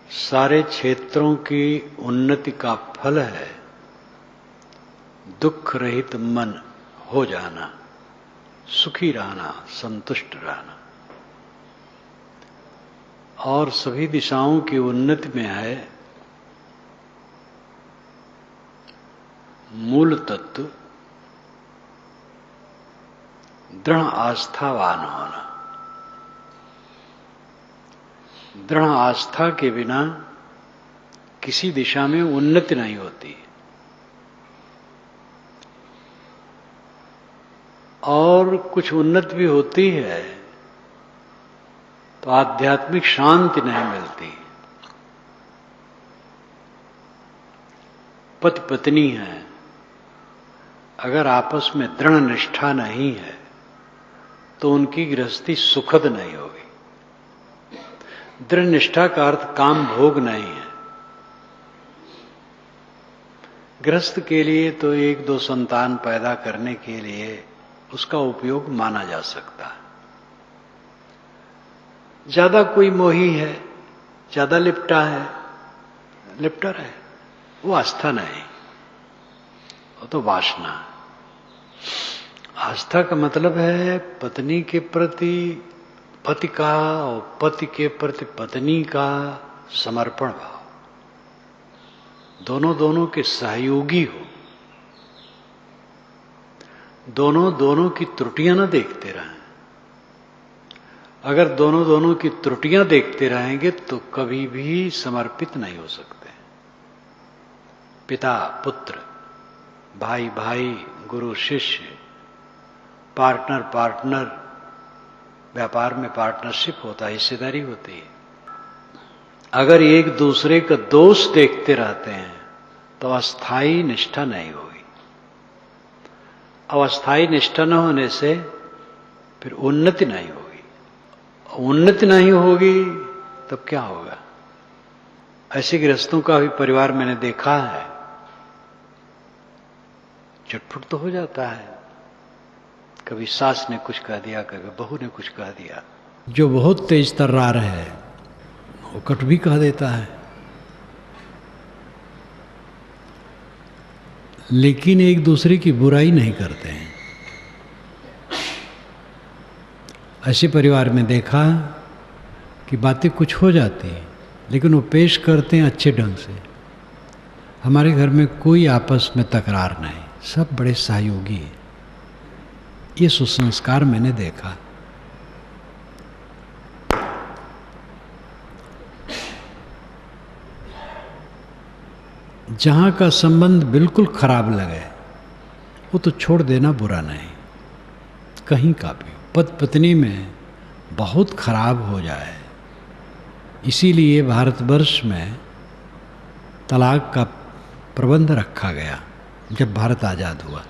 सारे क्षेत्रों की उन्नति का फल है दुख रहित मन हो जाना, सुखी रहना, संतुष्ट रहना। और सभी दिशाओं की उन्नति में है मूल तत्व दृढ़ आस्थावान होना। दृढ़ आस्था के बिना किसी दिशा में उन्नति नहीं होती और कुछ उन्नति भी होती है तो आध्यात्मिक शांति नहीं मिलती। पति पत्नी है, अगर आपस में दृढ़ निष्ठा नहीं है तो उनकी गृहस्थी सुखद नहीं होगी। दृढ़ निष्ठा का अर्थ काम भोग नहीं है। गृहस्थ के लिए तो एक दो संतान पैदा करने के लिए उसका उपयोग माना जा सकता है। ज्यादा कोई मोही है, ज्यादा लिपटा है, वो आस्था नहीं, वो तो वासना। आस्था का मतलब है पत्नी के प्रति पति का और पति के प्रति पत्नी का समर्पण भाव, दोनों के सहयोगी हो, दोनों की त्रुटियां न देखते रहें। अगर दोनों की त्रुटियां देखते रहेंगे तो कभी भी समर्पित नहीं हो सकते। पिता पुत्र, भाई भाई, गुरु शिष्य, पार्टनर, व्यापार में पार्टनरशिप होता है, हिस्सेदारी होती है। अगर एक दूसरे का दोष देखते रहते हैं तो अस्थायी निष्ठा नहीं होगी। अस्थायी निष्ठा न होने से फिर उन्नति नहीं होगी। उन्नति नहीं होगी तब क्या होगा? ऐसे गृहस्थों का भी परिवार मैंने देखा है, चटपुट तो हो जाता है। कभी सास ने कुछ कह दिया, कभी बहू ने कुछ कह दिया। जो बहुत तेज तर्रार है वो कट भी कह देता है, लेकिन एक दूसरे की बुराई नहीं करते हैं। ऐसे परिवार में देखा कि बातें कुछ हो जाती हैं लेकिन वो पेश करते हैं अच्छे ढंग से। हमारे घर में कोई आपस में तकरार नहीं, सब बड़े सहयोगी हैं। ये सुसंस्कार मैंने देखा। जहां का संबंध बिल्कुल खराब लगे वो तो छोड़ देना बुरा नहीं। कहीं का भी पति पत्नी में बहुत खराब हो जाए, इसीलिए भारतवर्ष में तलाक का प्रबंध रखा गया जब भारत आजाद हुआ।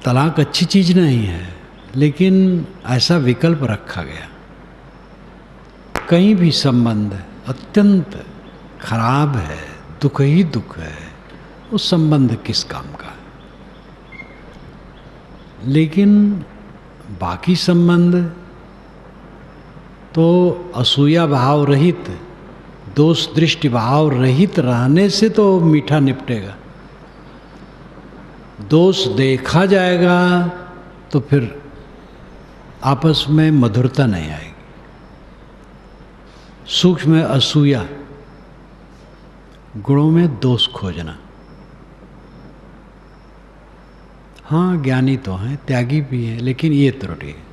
तलाक अच्छी चीज नहीं है, लेकिन ऐसा विकल्प रखा गया। कहीं भी संबंध अत्यंत खराब है, दुख ही दुख है, उस संबंध किस काम का। लेकिन बाकी संबंध तो असूया भाव रहित, दोष दृष्टि भाव रहित रहने से तो मीठा निपटेगा। दोष देखा जाएगा तो फिर आपस में मधुरता नहीं आएगी। सूक्ष्म असूया, गुणों में दोष खोजना। हाँ, ज्ञानी तो हैं, त्यागी भी हैं, लेकिन ये त्रुटि है।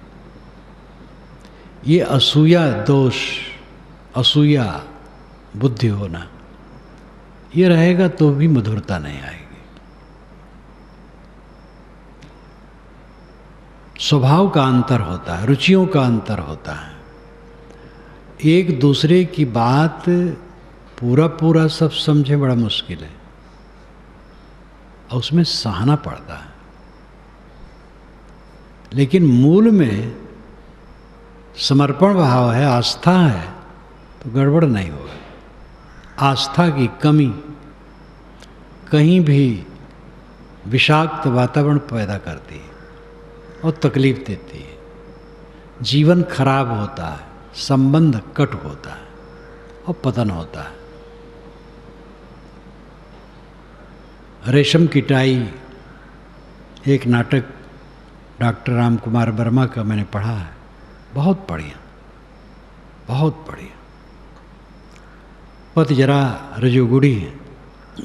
ये असूया दोष, असूया बुद्धि होना, ये रहेगा तो भी मधुरता नहीं आएगी। स्वभाव का अंतर होता है, रुचियों का अंतर होता है। एक दूसरे की बात पूरा सब समझे बड़ा मुश्किल है और उसमें सहना पड़ता है। लेकिन मूल में समर्पण भाव है, आस्था है, तो गड़बड़ नहीं होगा। आस्था की कमी कहीं भी विषाक्त वातावरण पैदा करती है और तकलीफ देती है। जीवन खराब होता है, संबंध कट होता है और पतन होता है। रेशम की टाई एक नाटक डॉक्टर राम कुमार वर्मा का मैंने पढ़ा है, बहुत बढ़िया, बहुत बढ़िया। पति जरा रजोगुड़ी है,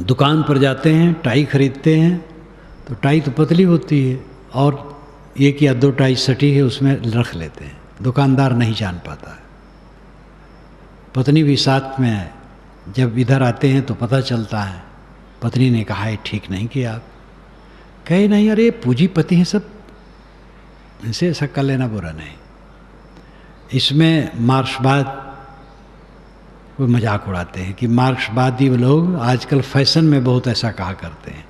दुकान पर जाते हैं, टाई खरीदते हैं तो टाई तो पतली होती है और एक या दो टाई सटी है उसमें रख लेते हैं, दुकानदार नहीं जान पाता है। पत्नी भी साथ में है, जब इधर आते हैं तो पता चलता है। पत्नी ने कहा है ठीक नहीं किया आप। कहे नहीं, अरे पूंजीपति हैं सब, इनसे ऐसा कर लेना बुरा नहीं। इसमें मार्क्सवाद वो मजाक उड़ाते हैं कि मार्क्सवादी लोग आजकल फैशन में बहुत ऐसा कहा करते हैं।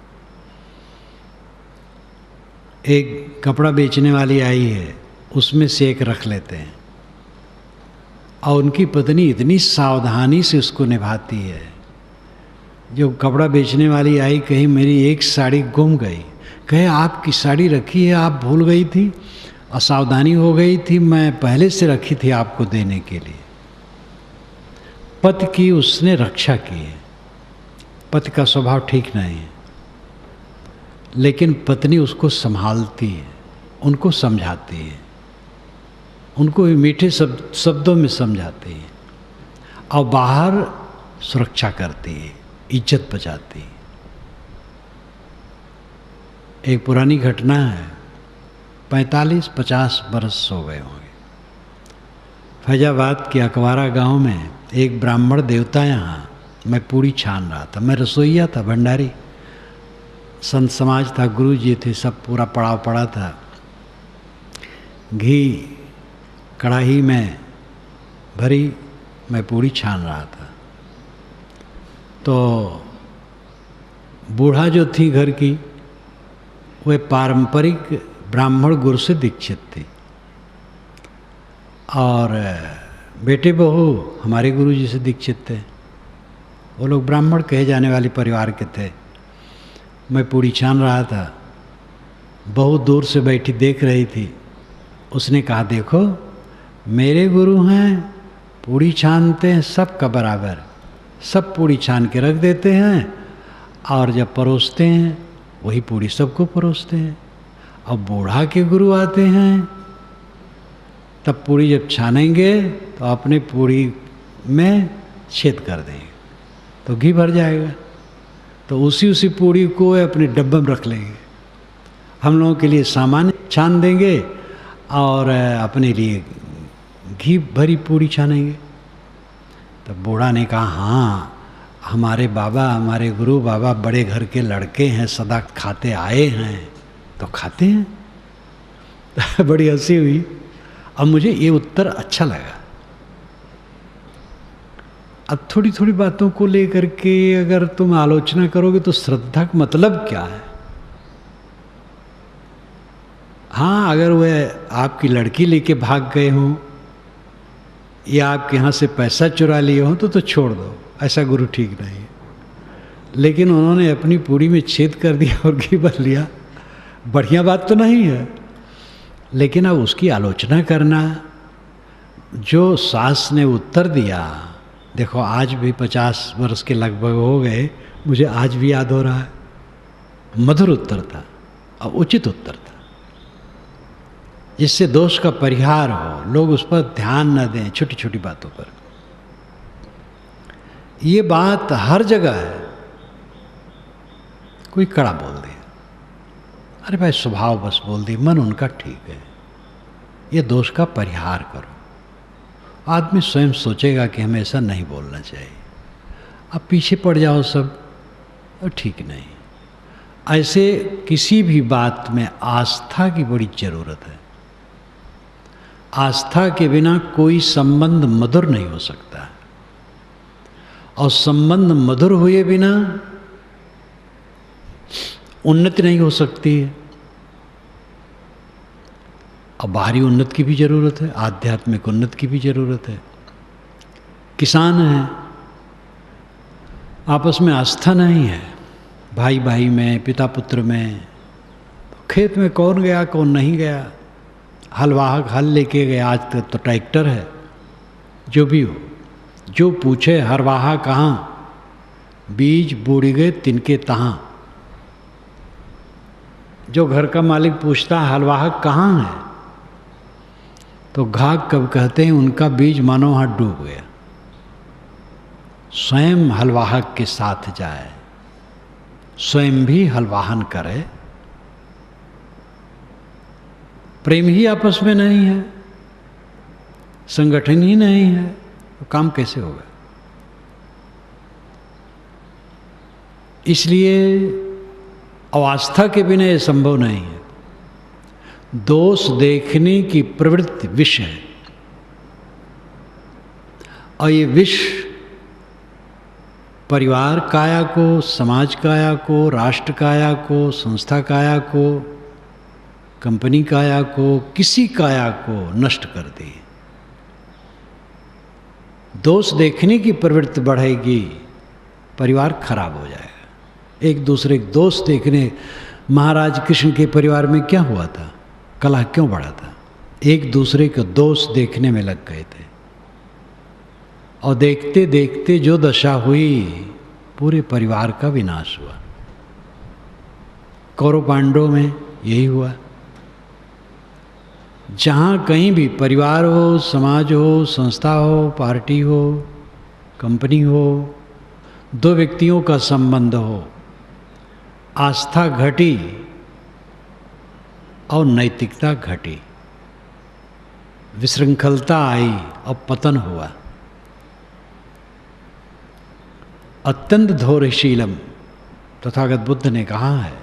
एक कपड़ा बेचने वाली आई है, उसमें से एक रख लेते हैं और उनकी पत्नी इतनी सावधानी से उसको निभाती है। जो कपड़ा बेचने वाली आई, कहीं मेरी एक साड़ी गुम गई, कहे आपकी साड़ी रखी है, आप भूल गई थी, असावधानी हो गई थी, मैं पहले से रखी थी आपको देने के लिए। पति की उसने रक्षा की है। पति का स्वभाव ठीक नहीं है, लेकिन पत्नी उसको संभालती है, उनको समझाती है, उनको मीठे शब्दों में समझाती है और बाहर सुरक्षा करती है, इज्जत बचाती है। एक पुरानी घटना है, 45-50 बरस हो गए होंगे। फैजाबाद के अकवारा गांव में एक ब्राह्मण देवता, यहाँ मैं पूरी छान रहा था, मैं रसोइया था, भंडारी, संत समाज था, गुरु जी थे, सब पूरा पड़ाव पड़ा था। घी कढ़ाई में भरी, मैं पूरी छान रहा था। तो बूढ़ा जो थी घर की, वह पारंपरिक ब्राह्मण गुरु से दीक्षित थी और बेटे बहू हमारे गुरु जी से दीक्षित थे। वो लोग ब्राह्मण कहे जाने वाले परिवार के थे। मैं पूड़ी छान रहा था, बहुत दूर से बैठी देख रही थी। उसने कहा देखो मेरे गुरु हैं, पूड़ी छानते हैं सबका बराबर, सब पूड़ी छान के रख देते हैं और जब परोसते हैं वही पूड़ी सबको परोसते हैं। अब बूढ़ा के गुरु आते हैं तब पूड़ी जब छानेंगे तो अपने पूड़ी में छेद कर देंगे तो घी भर जाएगा, तो उसी पूड़ी को अपने डब्बे में रख लेंगे। हम लोगों के लिए सामान छान देंगे और अपने लिए घी भरी पूड़ी छानेंगे। तब बूढ़ा ने कहा हाँ, हमारे बाबा, हमारे गुरु बाबा बड़े घर के लड़के हैं, सदा खाते आए हैं तो खाते हैं। बड़ी हंसी हुई। अब मुझे ये उत्तर अच्छा लगा। अब थोड़ी थोड़ी बातों को लेकर के अगर तुम आलोचना करोगे तो श्रद्धा का मतलब क्या है? हाँ, अगर वह आपकी लड़की लेके भाग गए हों या आपके यहाँ से पैसा चुरा लिए हों तो छोड़ दो, ऐसा गुरु ठीक नहीं है। लेकिन उन्होंने अपनी पूड़ी में छेद कर दिया और घी भर लिया, बढ़िया बात तो नहीं है। लेकिन अब उसकी आलोचना करना, जो सास ने उत्तर दिया, देखो आज भी 50 वर्ष के लगभग हो गए, मुझे आज भी याद हो रहा है। मधुर उत्तर था और उचित उत्तर था, जिससे दोष का परिहार हो, लोग उस पर ध्यान न दें छोटी छोटी बातों पर। ये बात हर जगह है। कोई कड़ा बोल दे, अरे भाई स्वभाव बस बोल दी, मन उनका ठीक है, ये दोष का परिहार करो। आदमी स्वयं सोचेगा कि हमें ऐसा नहीं बोलना चाहिए। अब पीछे पड़ जाओ सब, और ठीक नहीं। ऐसे किसी भी बात में आस्था की बड़ी जरूरत है। आस्था के बिना कोई संबंध मधुर नहीं हो सकता, और संबंध मधुर हुए बिना उन्नति नहीं हो सकती है। और बाहरी उन्नति की भी ज़रूरत है, आध्यात्मिक उन्नति की भी ज़रूरत है। किसान हैं, आपस में आस्था नहीं है, भाई भाई में, पिता पुत्र में। तो खेत में कौन गया कौन नहीं गया, हल वाहक हल लेके गया, आज तक तो ट्रैक्टर है, जो भी हो, जो पूछे हरवाहा कहाँ, बीज बूढ़ गए तिनके तहाँ। जो घर का मालिक पूछता है हलवाहक कहाँ है, तो घाक कब कहते हैं उनका बीज मानो हाथ डूब गया। स्वयं हलवाहक के साथ जाए, स्वयं भी हलवाहन करे। प्रेम ही आपस में नहीं है, संगठन ही नहीं है, तो काम कैसे होगा? इसलिए अवास्था के बिना यह संभव नहीं है। दोष देखने की प्रवृत्ति विष है, और ये विष परिवार काया को, समाज काया को, राष्ट्र काया को, संस्था काया को, कंपनी काया को, किसी काया को नष्ट कर दी। दोष देखने की प्रवृत्ति बढ़ेगी, परिवार खराब हो जाएगा। एक दूसरे के दोष देखने, महाराज कृष्ण के परिवार में क्या हुआ था, कलह क्यों बढ़ा था? एक दूसरे के दोष देखने में लग गए थे, और देखते देखते जो दशा हुई, पूरे परिवार का विनाश हुआ। कौरव पांडवों में यही हुआ। जहाँ कहीं भी परिवार हो, समाज हो, संस्था हो, पार्टी हो, कंपनी हो, दो व्यक्तियों का संबंध हो, आस्था घटी और नैतिकता घटी, विशृंखलता आई और पतन हुआ। अत्यंत धैर्यशीलम, तथागत बुद्ध ने कहा है,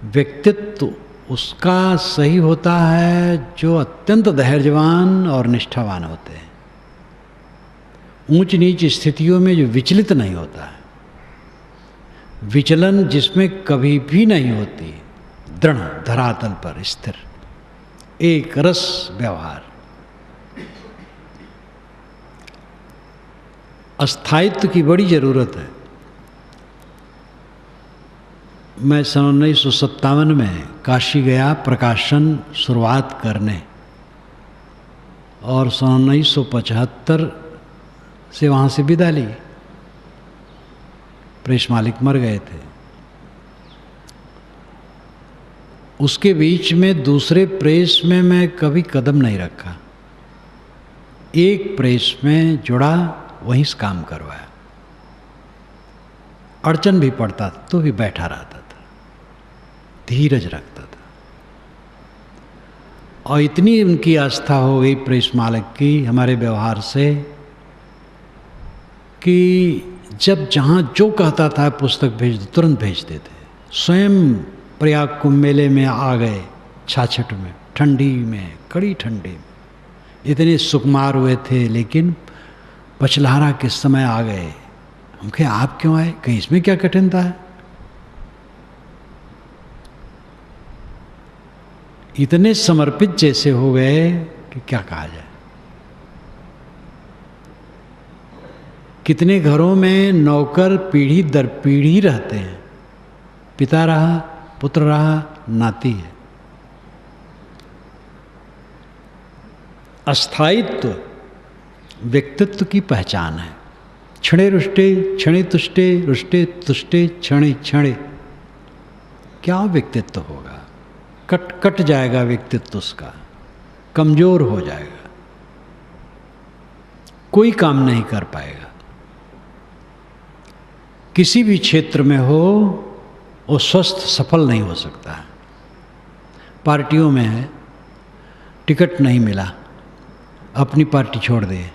व्यक्तित्व उसका सही होता है जो अत्यंत धैर्यवान और निष्ठावान होते हैं, ऊंच नीच स्थितियों में जो विचलित नहीं होता है, विचलन जिसमें कभी भी नहीं होती, दृढ़ धरातल पर स्थिर, एक रस व्यवहार। अस्थायित्व की बड़ी जरूरत है। मैं सन 1957 में काशी गया प्रकाशन शुरुआत करने, और सन 1975 से वहाँ से विदा ली। प्रेस मालिक मर गए थे। उसके बीच में दूसरे प्रेस में मैं कभी कदम नहीं रखा, एक प्रेस में जुड़ा, वहीं से काम करवाया। अड़चन भी पड़ता तो भी बैठा रहता था, धीरज रखता था। और इतनी उनकी आस्था हो गई प्रेस मालिक की हमारे व्यवहार से, कि जब जहाँ जो कहता था पुस्तक भेज दो, तुरंत भेजते थे। स्वयं प्रयाग कुंभ मेले में आ गए, छाछठ में, ठंडी में, कड़ी ठंडी में, इतने सुकुमार हुए थे, लेकिन पचलहरा के समय आ गए। हम कहे आप क्यों आए, कहीं इसमें क्या कठिनता है? इतने समर्पित जैसे हो गए कि क्या कहा जाए। कितने घरों में नौकर पीढ़ी दर पीढ़ी रहते हैं, पिता रहा, पुत्र रहा, नाती है। अस्थायित्व व्यक्तित्व की पहचान है। क्षणे रुष्टे, क्षणे तुष्टे, रुष्टे तुष्टे, क्षणे क्षणे। क्या व्यक्तित्व होगा? कट जाएगा व्यक्तित्व उसका, कमजोर हो जाएगा, कोई काम नहीं कर पाएगा। किसी भी क्षेत्र में हो, वो स्वस्थ सफल नहीं हो सकता है। पार्टियों में है, टिकट नहीं मिला, अपनी पार्टी छोड़ दे,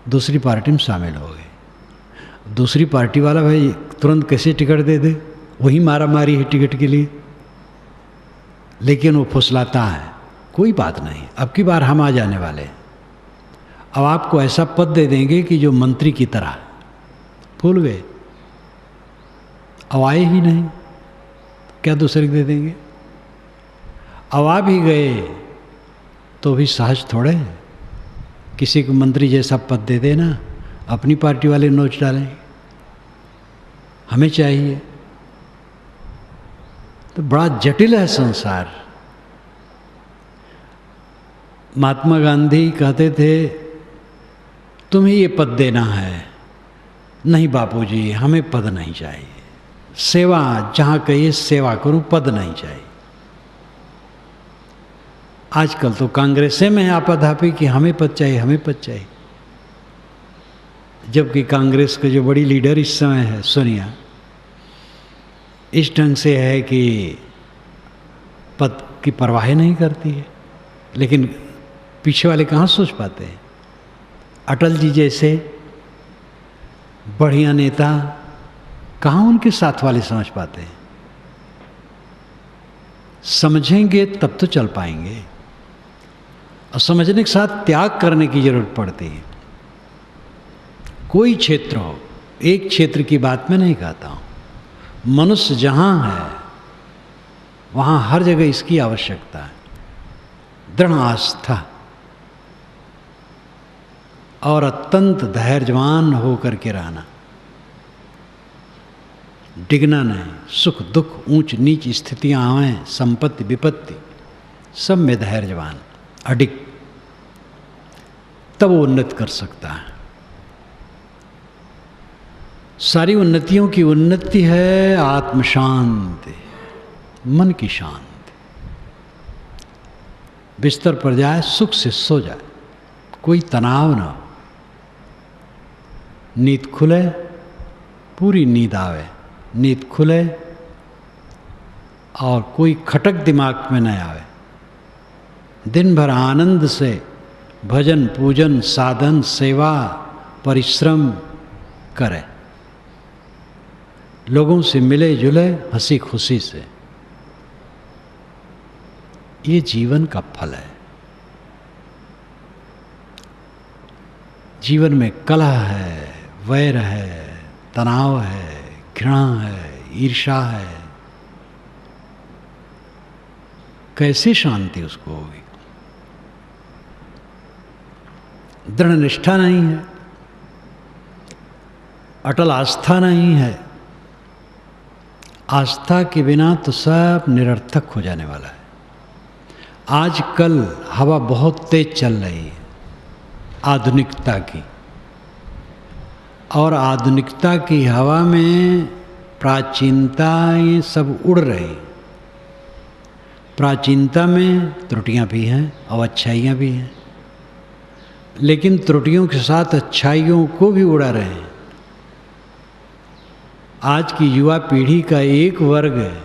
दूसरी पार्टी में शामिल हो गए। दूसरी पार्टी वाला भाई तुरंत कैसे टिकट दे दे, वही मारा मारी है टिकट के लिए, लेकिन वो फुसलाता है, कोई बात नहीं, अब की बार हम आ जाने वाले हैं, अब आपको ऐसा पद दे देंगे कि जो मंत्री की तरह। भूल गए, अब आए ही नहीं, क्या दूसरे को दे देंगे? अब आ भी गए तो भी सहज थोड़े, किसी को मंत्री जैसा पद दे देना, अपनी पार्टी वाले नोच डालेंगे, हमें चाहिए। तो बड़ा जटिल है संसार। महात्मा गांधी कहते थे तुम्हें ये पद देना है। नहीं बापूजी, हमें पद नहीं चाहिए। सेवा जहाँ कहिए सेवा करूं, पद नहीं चाहिए। आजकल तो कांग्रेसे में है आपाधापी कि हमें पद चाहिए, हमें पद चाहिए। जबकि कांग्रेस के जो बड़ी लीडर इस समय है सोनिया, इस ढंग से है कि पद की परवाह नहीं करती है। लेकिन पीछे वाले कहाँ सोच पाते हैं। अटल जी जैसे बढ़िया नेता कहाँ उनके साथ वाले समझ पाते हैं। समझेंगे तब तो चल पाएंगे, और समझने के साथ त्याग करने की जरूरत पड़ती है। कोई क्षेत्र हो, एक क्षेत्र की बात मैं नहीं कहता हूं। मनुष्य जहां है वहां हर जगह इसकी आवश्यकता है। दृढ़ आस्था और अत्यंत धैर्यवान होकर के रहना, डिगना नहीं। सुख दुख ऊंच नीच स्थितियां आवें, संपत्ति विपत्ति, सब में धैर्यवान अडिग, तब वो उन्नत कर सकता है। सारी उन्नतियों की उन्नति है आत्म शांति, मन की शांति। बिस्तर पर जाए सुख से सो जाए, कोई तनाव ना हो, नींद खुले, पूरी नींद आवे, नींद खुले और कोई खटक दिमाग में न आवे। दिन भर आनंद से भजन पूजन साधन सेवा परिश्रम करे, लोगों से मिले जुले हंसी खुशी से। ये जीवन का फल है। जीवन में कलह है, वैर है, तनाव है, घृणा है, ईर्ष्या है, कैसे शांति उसको होगी। दृढ़ निष्ठा नहीं है, अटल आस्था नहीं है। आस्था के बिना तो सब निरर्थक हो जाने वाला है। आजकल हवा बहुत तेज चल रही है आधुनिकता की, और आधुनिकता की हवा में प्राचीनता ये सब उड़ रही। प्राचीनता में त्रुटियां भी हैं और अच्छाइयां भी हैं, लेकिन त्रुटियों के साथ अच्छाइयों को भी उड़ा रहे हैं। आज की युवा पीढ़ी का एक वर्ग है,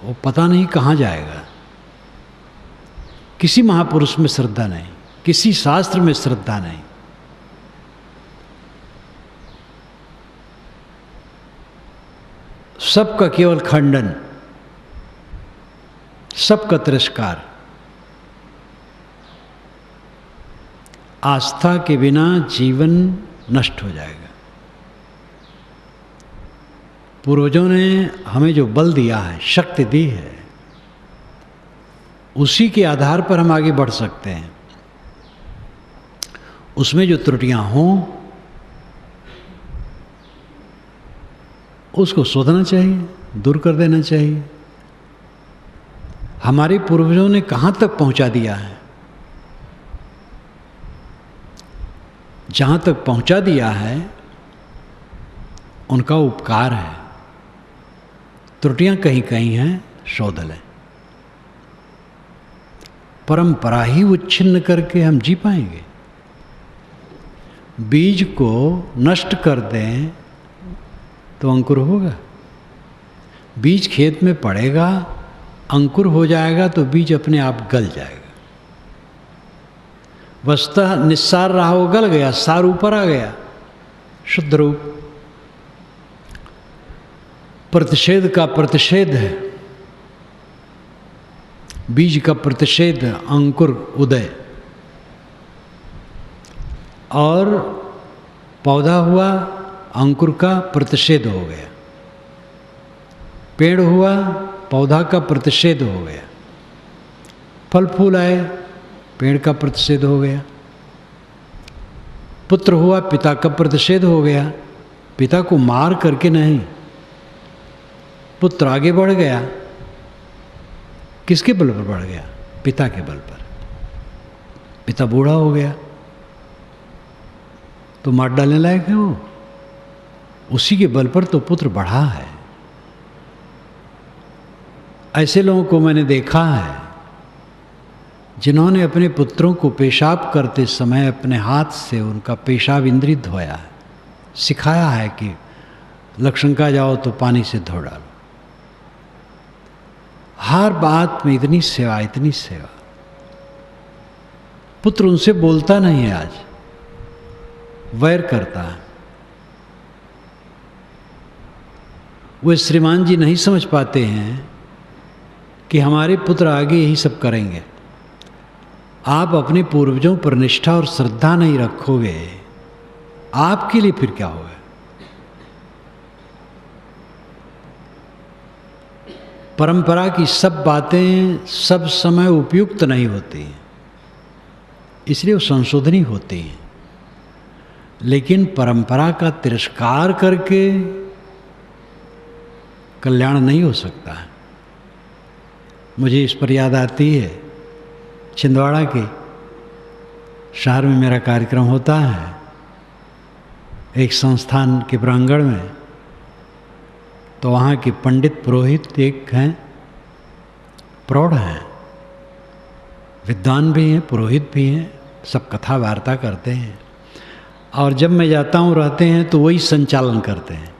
वो पता नहीं कहाँ जाएगा। किसी महापुरुष में श्रद्धा नहीं, किसी शास्त्र में श्रद्धा नहीं। सबका केवल खंडन, सबका तिरस्कार। आस्था के बिना जीवन नष्ट हो जाएगा। पूर्वजों ने हमें जो बल दिया है, शक्ति दी है, उसी के आधार पर हम आगे बढ़ सकते हैं। उसमें जो त्रुटियां हों उसको शोधना चाहिए, दूर कर देना चाहिए। हमारे पूर्वजों ने कहाँ तक पहुंचा दिया है, जहाँ तक पहुंचा दिया है उनका उपकार है। त्रुटियां कहीं कहीं हैं, शोध लें। परंपरा ही उच्छिन्न करके हम जी पाएंगे। बीज को नष्ट कर दें तो अंकुर होगा। बीज खेत में पड़ेगा, अंकुर हो जाएगा तो बीज अपने आप गल जाएगा। वस्तुतः निस्सार रहा वो गल गया, सार ऊपर आ गया, शुद्ध रूप। प्रतिषेध का प्रतिषेध है, बीज का प्रतिषेध अंकुर उदय, और पौधा हुआ अंकुर का प्रतिषेध हो गया, पेड़ हुआ पौधा का प्रतिषेध हो गया, फल फूल आए पेड़ का प्रतिषेध हो गया, पुत्र हुआ पिता का प्रतिषेध हो गया। पिता को मार करके नहीं, पुत्र आगे बढ़ गया। किसके बल पर बढ़ गया? पिता के बल पर। पिता बूढ़ा हो गया, तो मार डालने लायक है वो। उसी के बल पर तो पुत्र बढ़ा है। ऐसे लोगों को मैंने देखा है जिन्होंने अपने पुत्रों को पेशाब करते समय अपने हाथ से उनका पेशाब इंद्रिय धोया है, सिखाया है कि लक्षणका जाओ तो पानी से धो डालो। हर बात में इतनी सेवा, इतनी सेवा। पुत्र उनसे बोलता नहीं है, आज वैर करता है। वे श्रीमान जी नहीं समझ पाते हैं कि हमारे पुत्र आगे यही सब करेंगे। आप अपने पूर्वजों पर निष्ठा और श्रद्धा नहीं रखोगे, आपके लिए फिर क्या होगा? परंपरा की सब बातें सब समय उपयुक्त नहीं होती, इसलिए वो संशोधनी होती हैं। लेकिन परंपरा का तिरस्कार करके कल्याण नहीं हो सकता है। मुझे इस पर याद आती है, छिंदवाड़ा के शहर में मेरा कार्यक्रम होता है, एक संस्थान के प्रांगण में। तो वहाँ के पंडित पुरोहित एक हैं, प्रौढ़ हैं, विद्वान भी हैं, पुरोहित भी हैं, सब कथा वार्ता करते हैं। और जब मैं जाता हूँ रहते हैं तो वही संचालन करते हैं।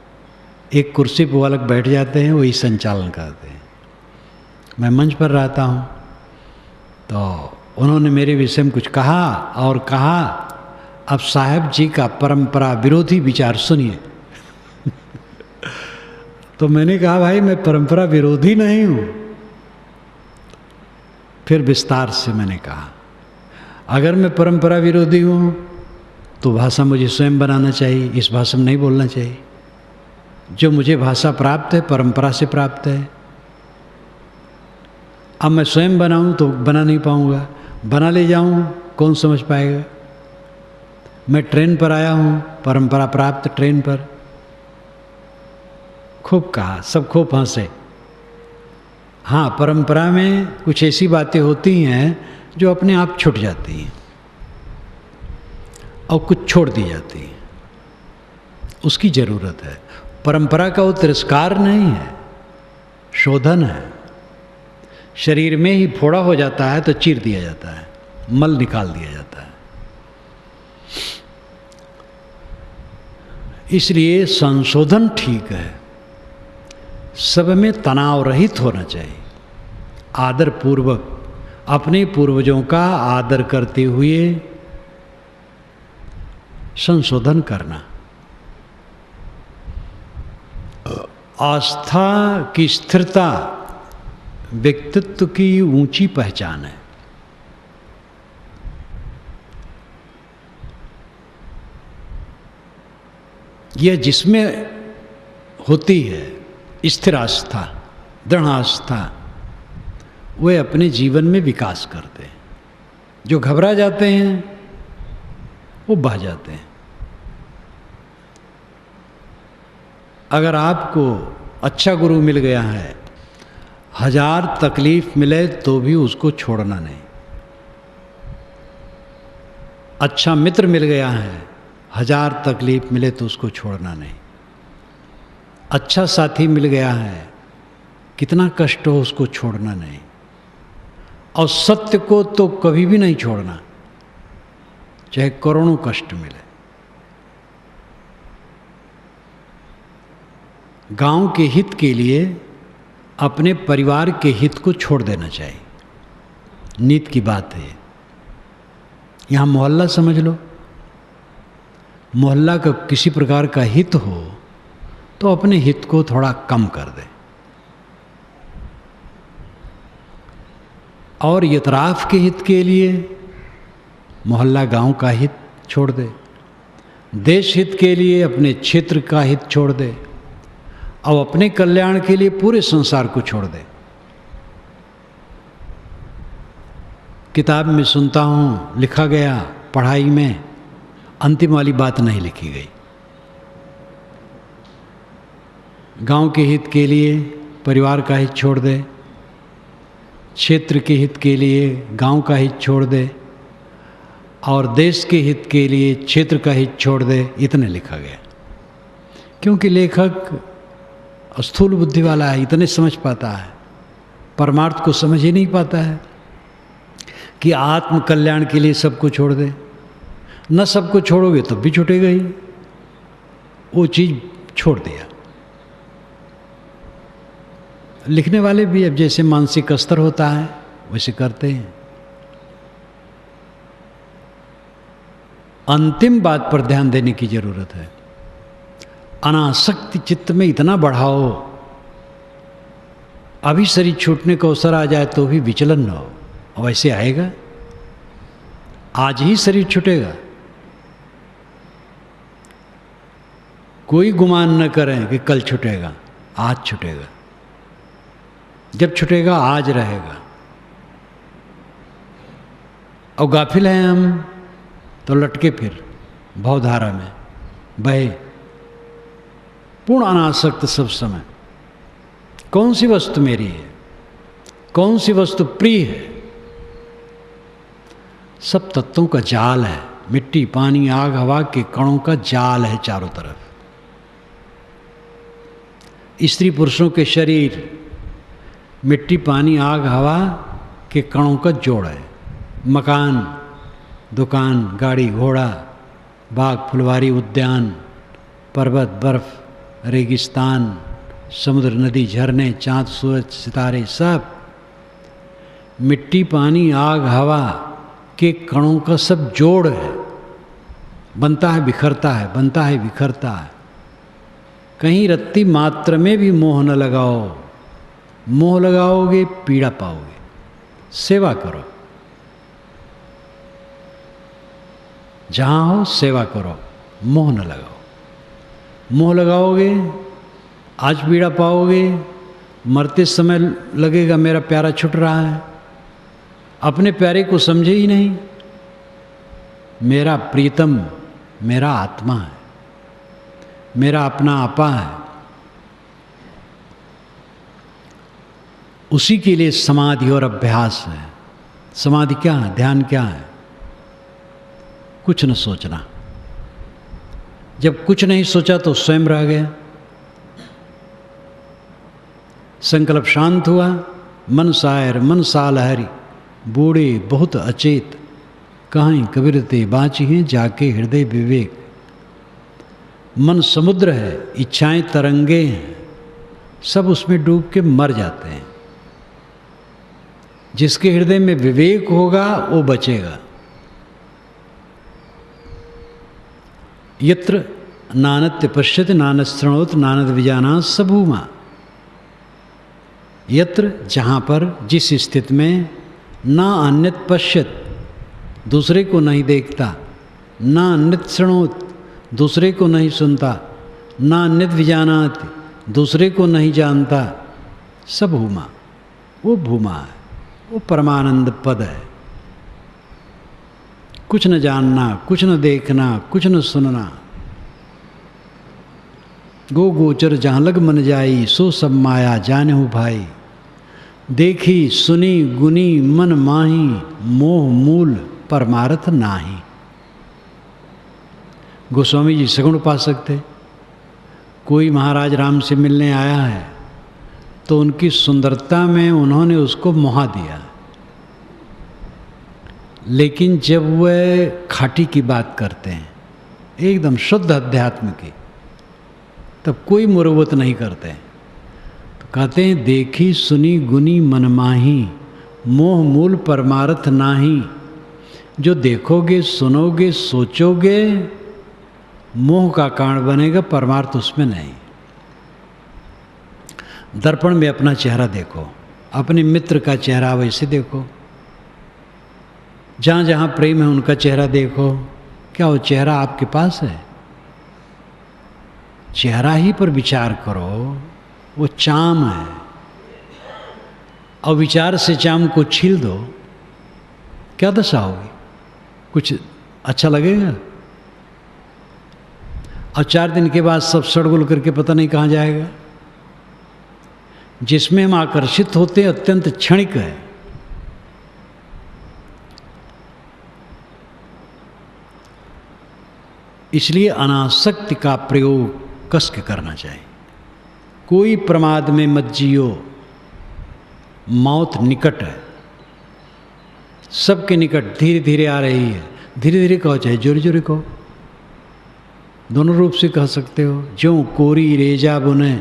एक कुर्सी पर वो अलग बैठ जाते हैं, वही संचालन करते हैं। मैं मंच पर रहता हूँ तो उन्होंने मेरे विषय में कुछ कहा और कहा, अब साहब जी का परंपरा विरोधी विचार सुनिए। तो मैंने कहा भाई मैं परंपरा विरोधी नहीं हूँ। फिर विस्तार से मैंने कहा अगर मैं परंपरा विरोधी हूँ तो भाषा मुझे स्वयं बनाना चाहिए, इस भाषा में नहीं बोलना चाहिए। जो मुझे भाषा प्राप्त है परंपरा से प्राप्त है। अब मैं स्वयं बनाऊं तो बना नहीं पाऊंगा, बना ले जाऊं कौन समझ पाएगा। मैं ट्रेन पर आया हूं, परंपरा प्राप्त ट्रेन पर। खूब कहा, सब खूब हंसे। हाँ, परंपरा में कुछ ऐसी बातें होती हैं जो अपने आप छूट जाती हैं और कुछ छोड़ दी जाती हैं, उसकी ज़रूरत है। परंपरा का वो तिरस्कार नहीं है, शोधन है। शरीर में ही फोड़ा हो जाता है तो चीर दिया जाता है, मल निकाल दिया जाता है। इसलिए संशोधन ठीक है, सब में तनाव रहित होना चाहिए। आदर पूर्वक अपने पूर्वजों का आदर करते हुए संशोधन करना। आस्था की स्थिरता व्यक्तित्व की ऊंची पहचान है। यह जिसमें होती है स्थिर आस्था, दृढ़ आस्था, वे अपने जीवन में विकास करते हैं। जो घबरा जाते हैं वो बह जाते हैं। अगर आपको अच्छा गुरु मिल गया है, 1000 तकलीफ मिले तो भी उसको छोड़ना नहीं। अच्छा मित्र मिल गया है, 1000 तकलीफ मिले तो उसको छोड़ना नहीं। अच्छा साथी मिल गया है, कितना कष्ट हो उसको छोड़ना नहीं। और सत्य को तो कभी भी नहीं छोड़ना, चाहे करोड़ों कष्ट मिले। गांव के हित के लिए अपने परिवार के हित को छोड़ देना चाहिए। नीत की बात है। यहाँ मोहल्ला समझ लो, मोहल्ला का किसी प्रकार का हित हो तो अपने हित को थोड़ा कम कर दे और यतराफ के हित के लिए मोहल्ला गांव का हित छोड़ दे, देश हित के लिए अपने क्षेत्र का हित छोड़ दे और अपने कल्याण के लिए पूरे संसार को छोड़ दे। किताब में सुनता हूँ लिखा गया, पढ़ाई में अंतिम वाली बात नहीं लिखी गई। गांव के हित के लिए परिवार का हित छोड़ दे, क्षेत्र के हित के लिए गांव का हित छोड़ दे और देश के हित के लिए क्षेत्र का हित छोड़ दे, इतने लिखा गया। क्योंकि लेखक स्थूल बुद्धि वाला है, इतने समझ पाता है, परमार्थ को समझ ही नहीं पाता है कि आत्म कल्याण के लिए सबको छोड़ दे। न सबको छोड़ोगे तो भी छूटेगा ही, वो चीज़ छोड़ दिया। लिखने वाले भी अब जैसे मानसिक स्तर होता है वैसे करते हैं। अंतिम बात पर ध्यान देने की जरूरत है। अनासक्ति चित्त में इतना बढ़ाओ, अभी शरीर छूटने का अवसर आ जाए तो भी विचलन न हो। वैसे आएगा, आज ही शरीर छूटेगा। कोई गुमान न करें कि कल छूटेगा, आज छूटेगा। जब छूटेगा आज रहेगा। और गाफिल हैं हम तो लटके फिर भवधारा में बहे, पूर्ण अनासक्त सब समय। कौन सी वस्तु मेरी है, कौन सी वस्तु प्रिय है? सब तत्वों का जाल है, मिट्टी पानी आग हवा के कणों का जाल है चारों तरफ। स्त्री पुरुषों के शरीर मिट्टी पानी आग हवा के कणों का जोड़ है। मकान, दुकान, गाड़ी घोड़ा, बाग फुलवारी, उद्यान, पर्वत बर्फ, रेगिस्तान, समुद्र नदी झरने, चाँद सूरज सितारे, सब मिट्टी पानी आग हवा के कणों का सब जोड़ है। बनता है बिखरता है, बनता है बिखरता है। कहीं रत्ती मात्र में भी मोह न लगाओ। मोह लगाओगे पीड़ा पाओगे। सेवा करो, जहाँ हो सेवा करो, मोह न लगाओ। मोह लगाओगे आज पीड़ा पाओगे। मरते समय लगेगा मेरा प्यारा छूट रहा है। अपने प्यारे को समझे ही नहीं। मेरा प्रीतम मेरा आत्मा है, मेरा अपना आपा है। उसी के लिए समाधि और अभ्यास है। समाधि क्या है, ध्यान क्या है? कुछ न सोचना। जब कुछ नहीं सोचा तो स्वयं रह गया। संकल्प शांत हुआ, मन सायर मन साल हरि, बूढ़े बहुत अचेत, कहीं कबीरते बाँची हैं जाके हृदय विवेक। मन समुद्र है, इच्छाएं तरंगे हैं, सब उसमें डूब के मर जाते हैं। जिसके हृदय में विवेक होगा वो बचेगा। यत्र नानत्य पश्यति नानद शृणोत नानद विजानात् स भूमा। यत्र जहाँ पर जिस स्थिति में ना अन्यत पश्यत दूसरे को नहीं देखता, ना अन्यत शृणोत दूसरे को नहीं सुनता, ना अन्यत विजानात् दूसरे को नहीं जानता, स भूमा वो भूमा है, वो परमानंद पद है। कुछ न जानना, कुछ न देखना, कुछ न सुनना। गो गोचर जहाँ लग मन जाई, सो सब माया जाने हो भाई। देखी सुनी गुनी मन माही, मोह मूल परमार्थ नाही। गोस्वामी जी सगुण उपासक थे। कोई महाराज राम से मिलने आया है तो उनकी सुंदरता में उन्होंने उसको मोहा दिया। लेकिन जब वह खाटी की बात करते हैं, एकदम शुद्ध अध्यात्म की, तब कोई मुरवत नहीं करते। तो कहते हैं देखी सुनी गुनी मनमाही, मोह मूल परमार्थ नाही। जो देखोगे सुनोगे सोचोगे मोह का कारण बनेगा, परमार्थ उसमें नहीं। दर्पण में अपना चेहरा देखो, अपने मित्र का चेहरा वैसे देखो। जहाँ जहाँ प्रेम है उनका चेहरा देखो। क्या वो चेहरा आपके पास है? चेहरा ही पर विचार करो, वो चाम है। और विचार से चाम को छील दो, क्या दशा होगी? कुछ अच्छा लगेगा? और 4 दिन के बाद सब सड़गुल करके पता नहीं कहाँ जाएगा। जिसमें हम आकर्षित होते हैं अत्यंत क्षणिक है। इसलिए अनासक्ति का प्रयोग कस के करना चाहिए। कोई प्रमाद में मत जियो, मौत निकट है, सबके निकट धीरे धीरे आ रही है। धीरे धीरे कहो चाहे जोरे जोरे कहो, दोनों रूप से कह सकते हो। ज्यों कोरी रेजा बुने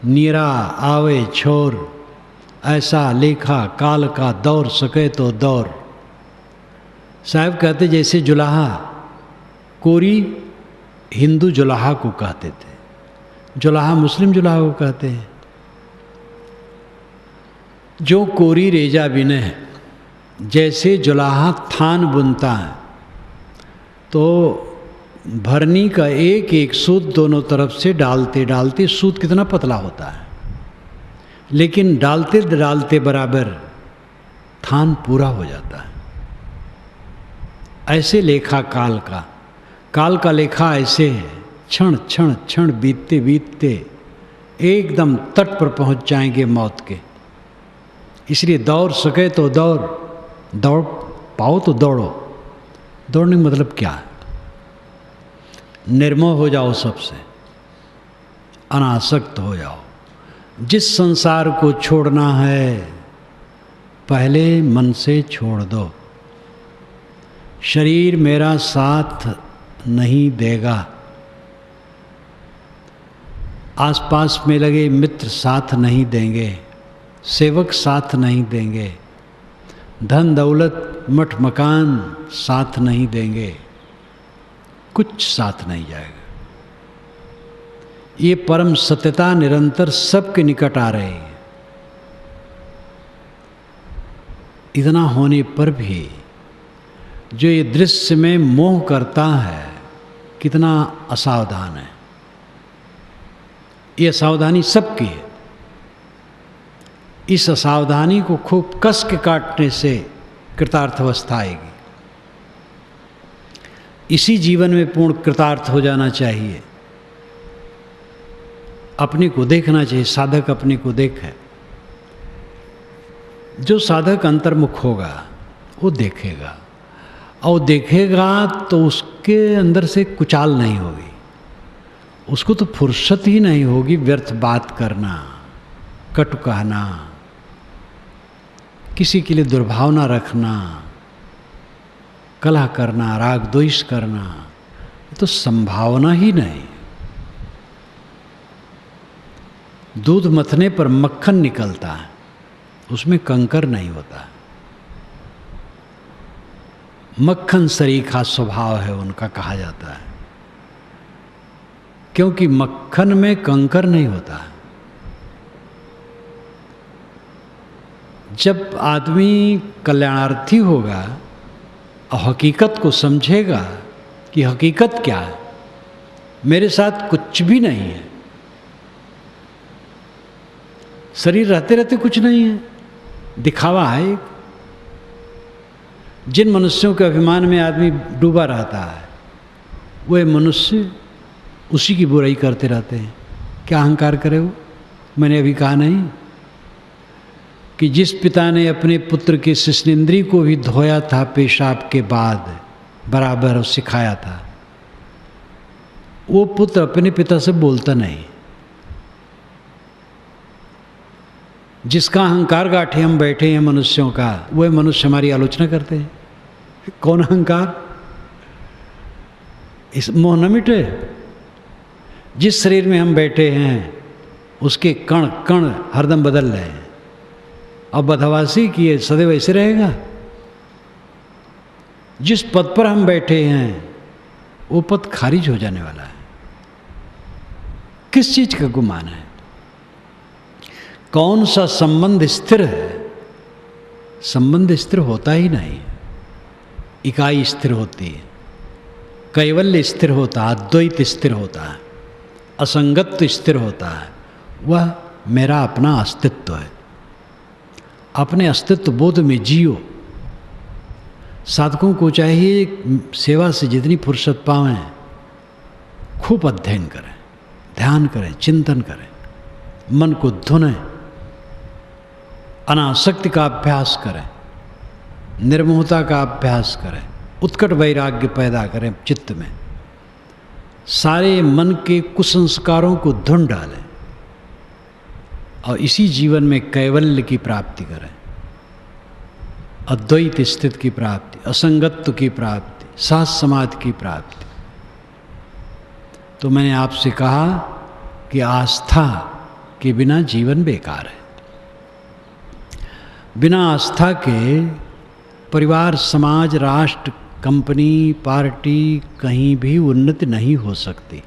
नीरा आवे छोर, ऐसा लेखा काल का दौर सके तो दौर। साहब कहते जैसे जुलाहा, कोरी हिंदू जुलाहा को कहते थे, जुलाहा मुस्लिम जुलाहा को कहते हैं। जो कोरी रेजा बिने है, जैसे जुलाहा थान बुनता है तो भरनी का एक एक सूत दोनों तरफ से डालते डालते सूत कितना पतला होता है, लेकिन डालते डालते बराबर थान पूरा हो जाता है। ऐसे लेखा काल का लेखा ऐसे है, क्षण क्षण क्षण बीतते बीतते एकदम तट पर पहुंच जाएंगे मौत के। इसलिए दौड़ सके तो दौड़ पाओ तो दौड़ो। दौड़ने का मतलब क्या है? निर्मोह हो जाओ, सबसे अनासक्त हो जाओ। जिस संसार को छोड़ना है पहले मन से छोड़ दो। शरीर मेरा साथ नहीं देगा, आसपास में लगे मित्र साथ नहीं देंगे, सेवक साथ नहीं देंगे, धन दौलत मठ मकान साथ नहीं देंगे, कुछ साथ नहीं जाएगा। ये परम सत्यता निरंतर सबके निकट आ रही है। इतना होने पर भी जो ये दृश्य में मोह करता है कितना असावधान है। ये असावधानी सबकी है। इस असावधानी को खूब कस के काटने से कृतार्थ अवस्था आएगी। इसी जीवन में पूर्ण कृतार्थ हो जाना चाहिए। अपने को देखना चाहिए। साधक अपने को देखे। जो साधक अंतर्मुख होगा वो देखेगा, और देखेगा तो उसके अंदर से कुचाल नहीं होगी, उसको तो फुर्सत ही नहीं होगी व्यर्थ बात करना, कटु कहना, किसी के लिए दुर्भावना रखना, कलह करना, राग द्वेष करना, तो संभावना ही नहीं। दूध मथने पर मक्खन निकलता है, उसमें कंकर नहीं होता। मक्खन सरीखा स्वभाव है उनका, कहा जाता है, क्योंकि मक्खन में कंकर नहीं होता। जब आदमी कल्याणार्थी होगा और हकीकत को समझेगा कि हकीकत क्या है, मेरे साथ कुछ भी नहीं है, शरीर रहते रहते कुछ नहीं है, दिखावा है। जिन मनुष्यों के अभिमान में आदमी डूबा रहता है वह मनुष्य उसी की बुराई करते रहते हैं। क्या अहंकार करे वो? मैंने अभी कहा नहीं कि जिस पिता ने अपने पुत्र के शिश्नेंद्री को भी धोया था पेशाब के बाद, बराबर सिखाया था, वो पुत्र अपने पिता से बोलता नहीं। जिसका अहंकार गाठे हम बैठे हैं मनुष्यों का, वह मनुष्य हमारी आलोचना करते हैं। कौन अहंकार? इस मोह न मिटे। जिस शरीर में हम बैठे हैं उसके कण कण हरदम बदल रहे हैं, और बदहवासी किए सदैव ऐसे रहेगा। जिस पद पर हम बैठे हैं वो पद खारिज हो जाने वाला है। किस चीज का गुमान है? कौन सा संबंध स्थिर है? संबंध स्थिर होता ही नहीं। इकाई स्थिर होती है, कैवल्य स्थिर होता है, अद्वैत स्थिर होता है, असंगत्व स्थिर होता है। वह मेरा अपना अस्तित्व है। अपने अस्तित्व बोध में जियो। साधकों को चाहिए सेवा से जितनी फुर्सत पावें खूब अध्ययन करें, ध्यान करें, चिंतन करें, मन को धुनें, अनासक्ति का अभ्यास करें, निर्मोहता का अभ्यास करें, उत्कट वैराग्य पैदा करें चित्त में। सारे मन के कुसंस्कारों को धुन डालें और इसी जीवन में कैवल्य की प्राप्ति करें, अद्वैत स्थिति की प्राप्ति, असंगत्व की प्राप्ति, साथ समाधि की प्राप्ति। तो मैंने आपसे कहा कि आस्था के बिना जीवन बेकार है। बिना आस्था के परिवार, समाज, राष्ट्र, कंपनी, पार्टी कहीं भी उन्नति नहीं हो सकती।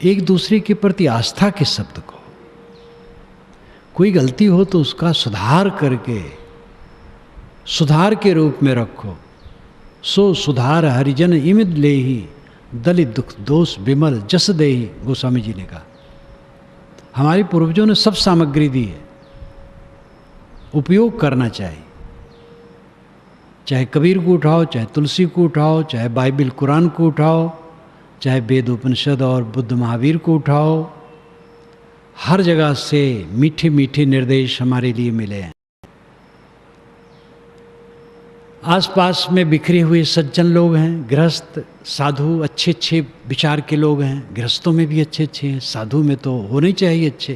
एक दूसरे के प्रति आस्था के शब्द को, कोई गलती हो तो उसका सुधार करके, सुधार के रूप में रखो। सो सुधार हरिजन इमिद लेहि, दलित दुख दोष विमल जस देहि, गोस्वामी जी ने कहा। हमारे पूर्वजों ने सब सामग्री दी है, उपयोग करना चाहिए। चाहे कबीर को उठाओ, चाहे तुलसी को उठाओ, चाहे बाइबिल कुरान को उठाओ, चाहे वेद उपनिषद और बुद्ध महावीर को उठाओ, हर जगह से मीठे मीठे निर्देश हमारे लिए मिले हैं। आसपास में बिखरे हुए सज्जन लोग हैं, गृहस्थ, साधु, अच्छे अच्छे विचार के लोग हैं। गृहस्थों में भी अच्छे अच्छे हैं, साधु में तो होने चाहिए अच्छे।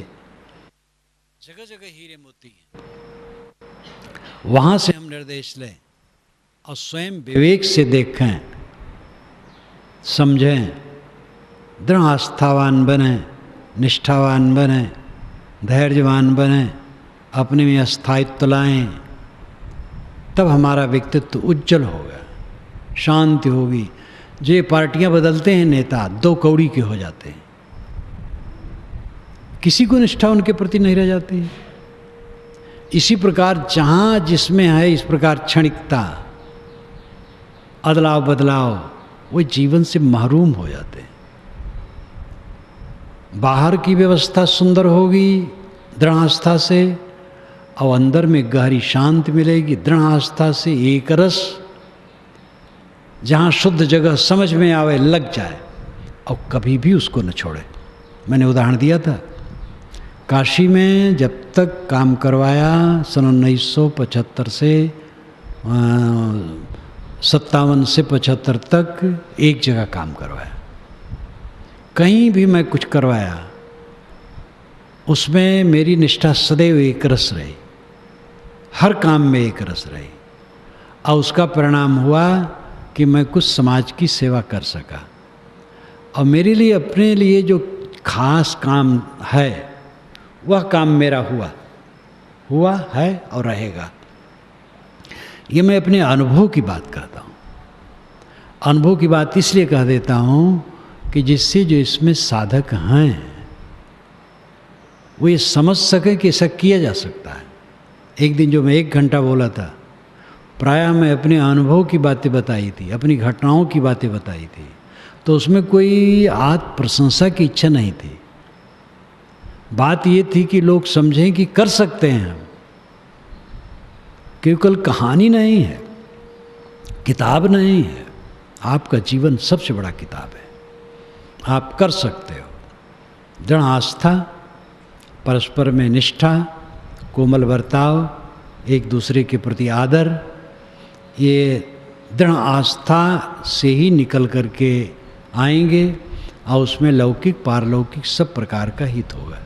जगह जगह हीरे मोती हैं, वहाँ से हम निर्देश लें और स्वयं विवेक से देखें, समझें, दृढ़ आस्थावान बने, निष्ठावान बने, धैर्यवान बने, अपने में स्थायित्व लाएं। तब हमारा व्यक्तित्व उज्जवल होगा, शांति होगी। जो ये पार्टियां बदलते हैं नेता, दो कौड़ी के हो जाते हैं, किसी को निष्ठा उनके प्रति नहीं रह जाती। इसी प्रकार जहाँ जिसमें है इस प्रकार क्षणिकता, अदलाव बदलाव, वो जीवन से महरूम हो जाते हैं। बाहर की व्यवस्था सुंदर होगी दृढ़ आस्था से, और अंदर में गहरी शांति मिलेगी दृढ़ आस्था से। एक रस जहाँ शुद्ध जगह समझ में आवे, लग जाए और कभी भी उसको न छोड़े। मैंने उदाहरण दिया था, काशी में जब तक काम करवाया सन 1975 से 57 से 75 तक एक जगह काम करवाया। कहीं भी मैं कुछ करवाया उसमें मेरी निष्ठा सदैव एक रस रही, हर काम में एक रस रही। और उसका परिणाम हुआ कि मैं कुछ समाज की सेवा कर सका। और मेरे लिए, अपने लिए जो खास काम है, वह काम मेरा हुआ है और रहेगा। ये मैं अपने अनुभव की बात करता हूँ। अनुभव की बात इसलिए कह देता हूँ कि जिससे जो इसमें साधक हैं वो ये समझ सके कि ऐसा किया जा सकता है। एक दिन जो मैं 1 घंटा बोला था, प्रायः मैं अपने अनुभव की बातें बताई थी, अपनी घटनाओं की बातें बताई थी। तो उसमें कोई आत्म प्रशंसा की इच्छा नहीं थी। बात ये थी कि लोग समझें कि कर सकते हैं हम, केवल कहानी नहीं है, किताब नहीं है, आपका जीवन सबसे बड़ा किताब है। आप कर सकते हो। दृढ़ आस्था, परस्पर में निष्ठा, कोमल बर्ताव, एक दूसरे के प्रति आदर, ये दृढ़ आस्था से ही निकल करके आएंगे और उसमें लौकिक पारलौकिक सब प्रकार का हित होगा।